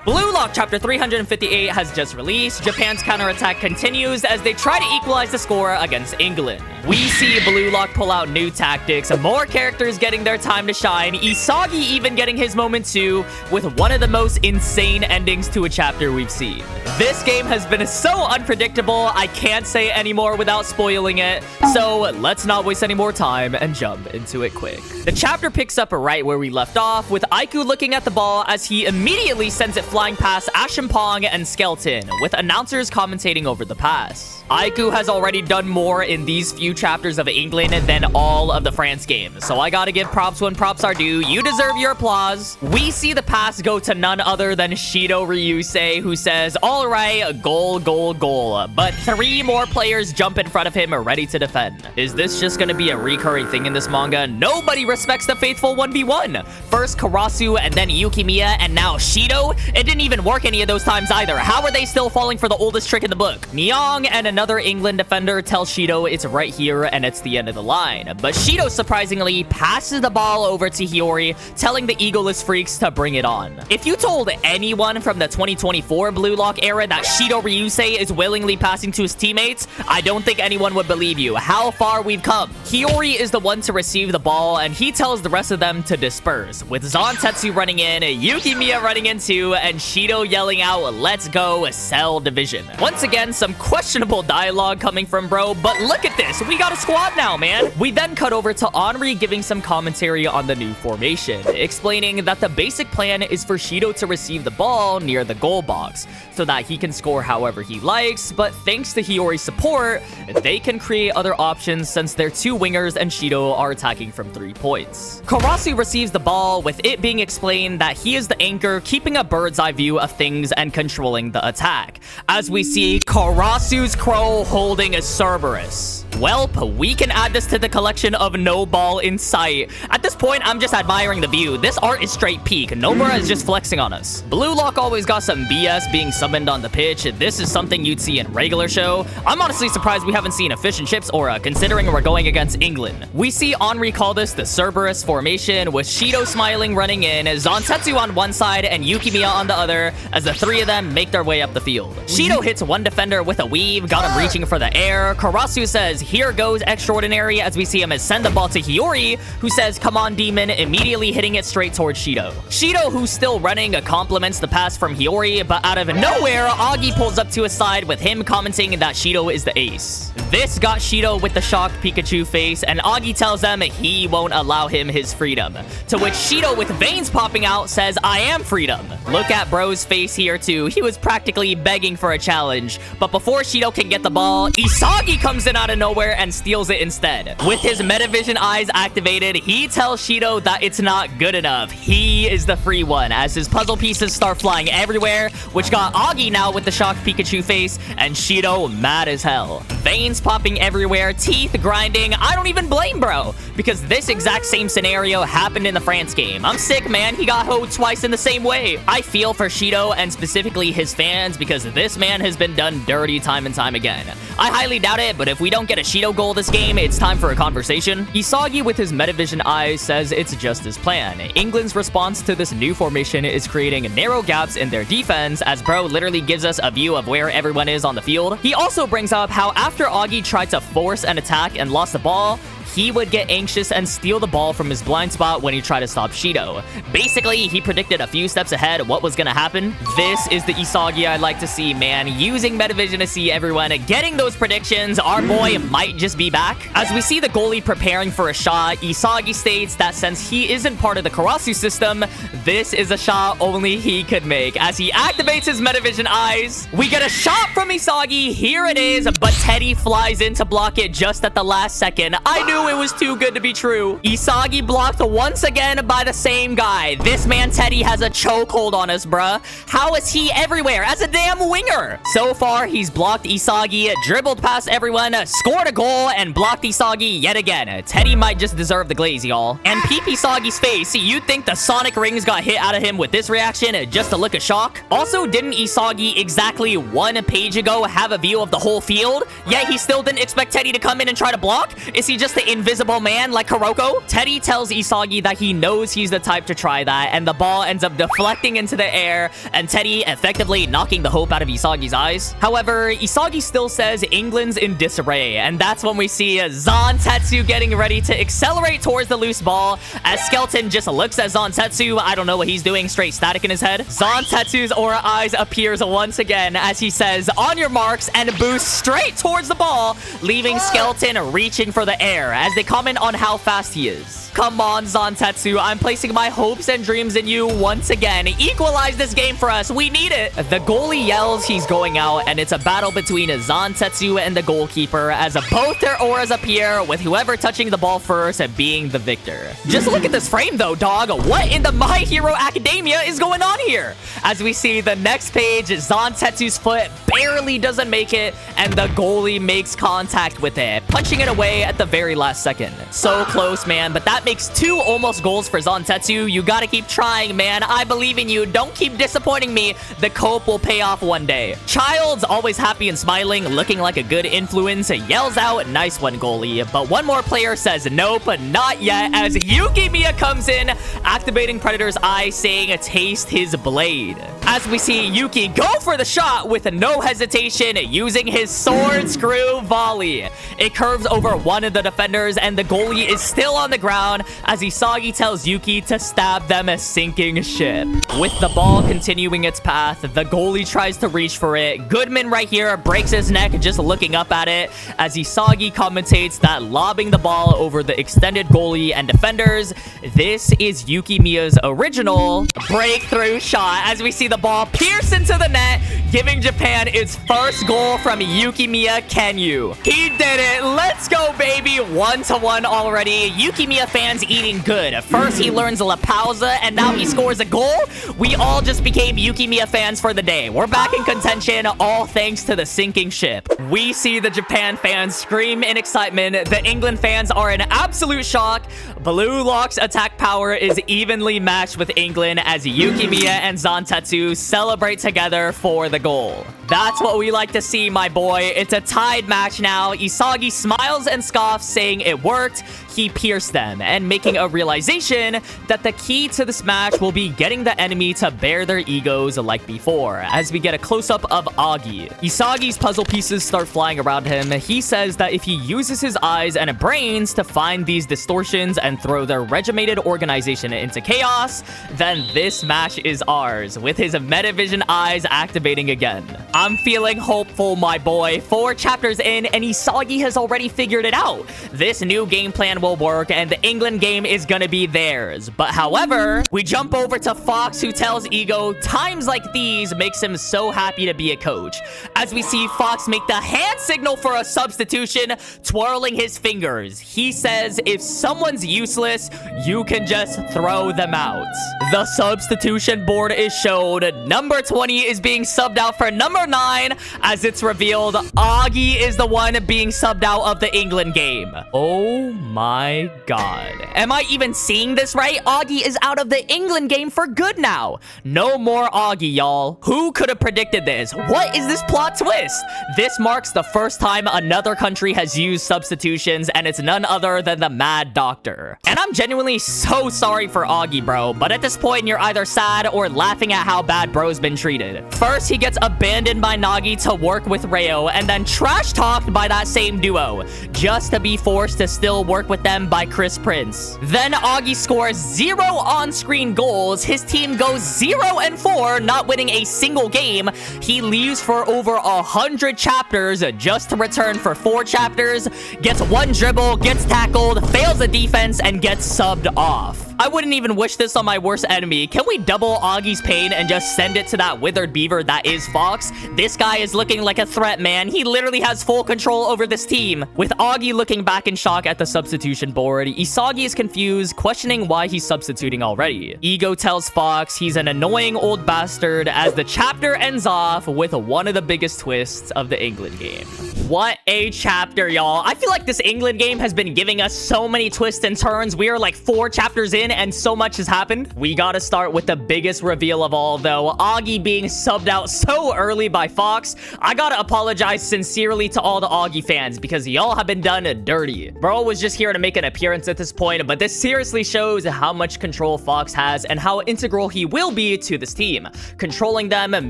Blue Lock Chapter 358 has just released. Japan's counterattack continues as they try to equalize the score against England. We see Blue Lock pull out new tactics, more characters getting their time to shine, Isagi even getting his moment too, with one of the most insane endings to a chapter we've seen. This game has been so unpredictable, I can't say anymore without spoiling it, so let's not waste any more time and jump into it quick. The chapter picks up right where we left off, with Aiku looking at the ball as he immediately sends it flying past Ashimpong and Skeleton, with announcers commentating over the pass. Aiku has already done more in these few chapters of England than all of the France games, so I gotta give props when props are due. You deserve your applause. We see the pass go to none other than Shido Ryusei, who says, all right, goal, goal, goal. But 3 more players jump in front of him ready to defend. Is this just gonna be a recurring thing in this manga? Nobody respects the faithful 1v1. First Karasu and then Yukimiya and now Shido. It didn't even work any of those times either. How are they still falling for the oldest trick in the book? Nyong and another England defender tells Shido it's right here and it's the end of the line. But Shido surprisingly passes the ball over to Hiyori, telling the egoless freaks to bring it on. If you told anyone from the 2024 Blue Lock era that Shido Ryusei is willingly passing to his teammates, I don't think anyone would believe you. How far we've come. Hiyori is the one to receive the ball and he tells the rest of them to disperse, with Zantetsu running in, Yukimiya running in too, and Shido yelling out, let's go, Cell Division. Once again, some questionable dialogue coming from bro, but look at this, we got a squad now, man. We then cut over to Henri giving some commentary on the new formation, explaining that the basic plan is for Shido to receive the ball near the goal box, so that he can score however he likes, but thanks to Hiyori's support, they can create other options since their 2 wingers and Shido are attacking from 3 points. Karasu receives the ball, with it being explained that he is the anchor, keeping a bird's eye view of things and controlling the attack, as we see Karasu's crow holding a Cerberus. Welp, we can add this to the collection of no ball in sight. At this point, I'm just admiring the view. This art is straight peak. Nomura is just flexing on us. Blue Lock always got some BS being summoned on the pitch. This is something you'd see in regular show. I'm honestly surprised we haven't seen a fish and chips aura, considering we're going against England. We see Henri call this the Cerberus formation, with Shido smiling running in, Zantetsu on one side and Yukimiya on the other, as the 3 of them make their way up the field. Shido hits one defender with a weave, got him reaching for the air. Karasu says, here goes extraordinary, as we see him send the ball to Hiyori, who says, come on demon, immediately hitting it straight towards Shido. Shido, who's still running, compliments the pass from Hiyori, but out of nowhere, Agi pulls up to his side, with him commenting that Shido is the ace. This got Shido with the shocked Pikachu face, and Agi tells them he won't allow him his freedom, to which Shido, with veins popping out, says, I am freedom. Look at bro's face here too. He was practically begging for a challenge, but before Shido can get the ball, Isagi comes in out of nowhere and steals it instead. With his Metavision eyes activated, he tells Shido that it's not good enough. He is the free one, as his puzzle pieces start flying everywhere, which got Agi now with the shocked Pikachu face, and Shido mad as hell. Veins popping everywhere, teeth grinding. I don't even blame bro, because this exact same scenario happened in the France game. I'm sick, man. He got hoed twice in the same way. I feel for Shido, and specifically his fans, because this man has been done dirty time and time again. I highly doubt it, but if we don't get a Shido goal this game, it's time for a conversation. Isagi, with his Metavision eyes, says it's just his plan. England's response to this new formation is creating narrow gaps in their defense, as bro literally gives us a view of where everyone is on the field. He also brings up how after Agi tried to force an attack and lost the ball, he would get anxious and steal the ball from his blind spot when he tried to stop Shido. Basically, he predicted a few steps ahead what was gonna happen. This is the Isagi I'd like to see, man. Using Metavision to see everyone, getting those predictions. Our boy might just be back. As we see the goalie preparing for a shot, Isagi states that since he isn't part of the Karasu system, this is a shot only he could make. As he activates his Metavision eyes, we get a shot from Isagi. Here it is, but Teddy flies in to block it just at the last second. I knew it was too good to be true. Isagi blocked once again by the same guy. This man Teddy has a chokehold on us, bruh. How is he everywhere as a damn winger? So far, he's blocked Isagi, dribbled past everyone, scored a goal, and blocked Isagi yet again. Teddy might just deserve the glaze, y'all. And peep Isagi's face. You'd think the sonic rings got hit out of him with this reaction, just a look of shock. Also, didn't Isagi exactly 1 page ago have a view of the whole field? Yet he still didn't expect Teddy to come in and try to block? Is he just the invisible man like Kuroko? Teddy tells Isagi that he knows he's the type to try that, and the ball ends up deflecting into the air, and Teddy effectively knocking the hope out of Isagi's eyes. However, Isagi still says England's in disarray, and that's when we see Zantetsu getting ready to accelerate towards the loose ball, as Skeleton just looks at Zantetsu. I don't know what he's doing, straight static in his head. Zantetsu's aura eyes appears once again as he says, on your marks, and boosts straight towards the ball, leaving Skeleton reaching for the air as they comment on how fast he is. Come on, Zantetsu, I'm placing my hopes and dreams in you once again. Equalize this game for us, we need it. The goalie yells he's going out, and it's a battle between Zantetsu and the goalkeeper as both their auras appear, with whoever touching the ball first being the victor. Just look at this frame though, dog. What in the My Hero Academia is going on here? As we see the next page, Zantetsu's foot barely doesn't make it, and the goalie makes contact with it, punching it away at the very last second. So close, man, but that makes 2 almost goals for Zantetsu. You gotta keep trying, man. I believe in you. Don't keep disappointing me. The cope will pay off one day. Child's always happy and smiling, looking like a good influence, yells out, nice one, goalie. But one more player says, nope, not yet, as Yukimiya comes in, activating Predator's eye, saying, taste his blade. As we see Yuki go for the shot with no hesitation, using his sword screw volley. It curves over one of the defenders, and the goalie is still on the ground as Isagi tells Yuki to stab them a sinking ship. With the ball continuing its path, the goalie tries to reach for it. Goodman right here breaks his neck just looking up at it, as Isagi commentates that lobbing the ball over the extended goalie and defenders, this is Yukimiya's original breakthrough shot, as we see the ball pierce into the net, giving Japan its first goal from Yukimiya Kenyu. He did it. Let's go, baby. 1-1 already. Yukimiya fans eating good. First, he learns La Pausa, and now he scores a goal. We all just became Yukimiya fans for the day. We're back in contention, all thanks to the sinking ship. We see the Japan fans scream in excitement. The England fans are in absolute shock. Blue Lock's attack power is evenly matched with England as Yukimiya and Zantetsu celebrate together for the goal. That's what we like to see, my boy. It's a tied match now. Isagi smiles and scoffs, saying it worked. He pierced them, and making a realization that the key to this match will be getting the enemy to bare their egos like before, as we get a close-up of Agi. Isagi's puzzle pieces start flying around him. He says that if he uses his eyes and brains to find these distortions and throw their regimented organization into chaos, then this match is ours, with his Metavision eyes activating again. I'm feeling hopeful, my boy. 4 chapters in, and Isagi has already figured it out. This new game plan will work, and the England game is gonna be theirs. But however, we jump over to Fox, who tells Ego times like these makes him so happy to be a coach, as we see Fox make the hand signal for a substitution, twirling his fingers. He says if someone's useless, you can just throw them out. The substitution board is showed. Number 20 is being subbed out for number 9, as it's revealed Agi is the one being subbed out of the England game. Oh my god. Am I even seeing this right? Agi is out of the England game for good now. No more Agi, y'all. Who could have predicted this? What is this plot twist? This marks the first time another country has used substitutions, and it's none other than the Mad Doctor. And I'm genuinely so sorry for Agi, bro, but at this point, you're either sad or laughing at how bad bro's been treated. First, he gets abandoned by Nagi to work with Ryo, and then trash-talked by that same duo, just to be forced to still work with them by Chris Prince. Then Agi scores 0 on-screen goals. His team goes 0-4, not winning a single game. He leaves for over 100 chapters just to return for 4 chapters, gets 1 dribble, gets tackled, fails the defense, and gets subbed off. I wouldn't even wish this on my worst enemy. Can we double Agi's pain and just send it to that withered beaver that is Fox? This guy is looking like a threat, man. He literally has full control over this team. With Agi looking back in shock at the substitution board, Isagi is confused, questioning why he's substituting already. Ego tells Fox he's an annoying old bastard, as the chapter ends off with one of the biggest twists of the England game. What a chapter, y'all. I feel like this England game has been giving us so many twists and turns. We are like 4 chapters in, in, and so much has happened. We gotta start with the biggest reveal of all, though. Augie being subbed out so early by Fox. I gotta apologize sincerely to all the Augie fans, because y'all have been done dirty. Bro was just here to make an appearance at this point, but this seriously shows how much control Fox has and how integral he will be to this team, controlling them and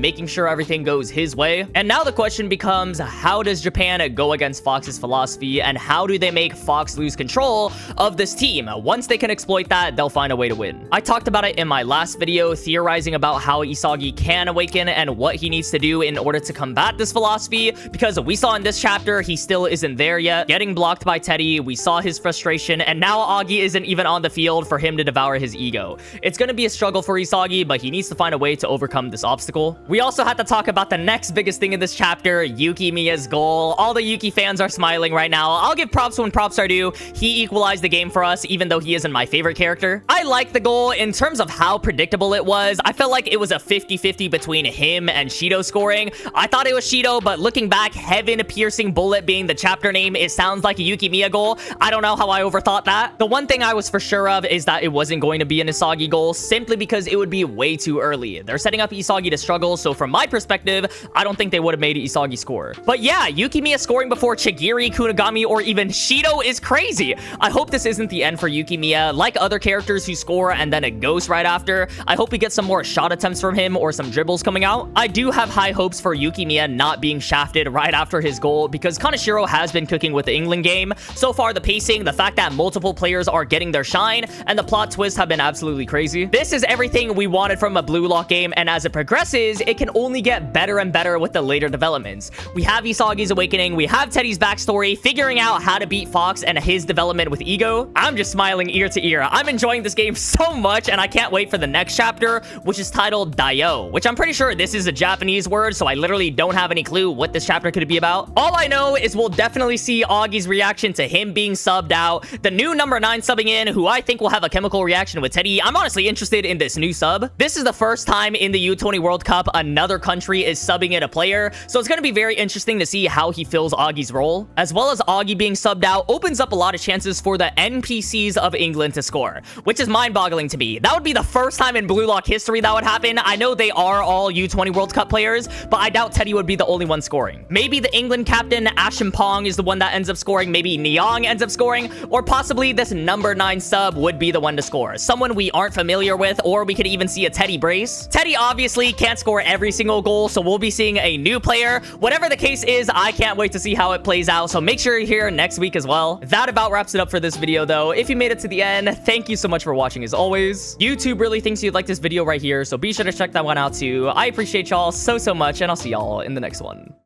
making sure everything goes his way. And now the question becomes, how does Japan go against Fox's philosophy, and how do they make Fox lose control of this team? Once they can exploit that, they'll find a way to win. I talked about it in my last video, theorizing about how Isagi can awaken and what he needs to do in order to combat this philosophy, because we saw in this chapter he still isn't there yet. Getting blocked by Teddy, we saw his frustration, and now Augie isn't even on the field for him to devour his ego. It's gonna be a struggle for Isagi, but he needs to find a way to overcome this obstacle. We also had to talk about the next biggest thing in this chapter, Yuki Miya's goal. All the Yuki fans are smiling right now. I'll give props when props are due. He equalized the game for us, even though he isn't my favorite character. I like the goal. In terms of how predictable it was, I felt like it was a 50-50 between him and Shido scoring. I thought it was Shido, but looking back, Heaven Piercing Bullet being the chapter name, it sounds like a Yuki Miya goal. I don't know how I overthought that. The one thing I was for sure of is that it wasn't going to be an Isagi goal, simply because it would be way too early. They're setting up Isagi to struggle, so from my perspective, I don't think they would have made Isagi score. But yeah, Yuki Miya scoring before Chigiri, Kunigami, or even Shido is crazy. I hope this isn't the end for Yuki Miya. Like other characters who score and then it goes right after, I hope we get some more shot attempts from him or some dribbles coming out. I do have high hopes for Yuki Miya not being shafted right after his goal, because Kaneshiro has been cooking with the England game. So far, the pacing, the fact that multiple players are getting their shine, and the plot twists have been absolutely crazy. This is everything we wanted from a Blue Lock game, and as it progresses, it can only get better and better with the later developments. We have Isagi's awakening, we have Teddy's backstory, figuring out how to beat Fox and his development with ego. I'm just smiling ear to ear. I'm enjoying this game so much, and I can't wait for the next chapter, which is titled Daio, which I'm pretty sure this is a Japanese word, so I literally don't have any clue what this chapter could be about. All I know is we'll definitely see Augie's reaction to him being subbed out, the new number 9 subbing in, who I think will have a chemical reaction with Teddy. I'm honestly interested in this new sub. This is the first time in the U20 World Cup another country is subbing in a player, so it's going to be very interesting to see how he fills Augie's role. As well as Augie being subbed out opens up a lot of chances for the NPCs of England to score, which is mind-boggling to me. That would be the first time in Blue Lock history that would happen. I know they are all U20 World Cup players, but I doubt Teddy would be the only one scoring. Maybe the England captain, Ashimpong, is the one that ends up scoring. Maybe Nyang ends up scoring, or possibly this number 9 sub would be the one to score. Someone we aren't familiar with, or we could even see a Teddy brace. Teddy obviously can't score every single goal, so we'll be seeing a new player. Whatever the case is, I can't wait to see how it plays out, so make sure you're here next week as well. That about wraps it up for this video, though. If you made it to the end, thank you so much for watching as always. YouTube really thinks you'd like this video right here, so be sure to check that one out too. I appreciate y'all so much, and I'll see y'all in the next one.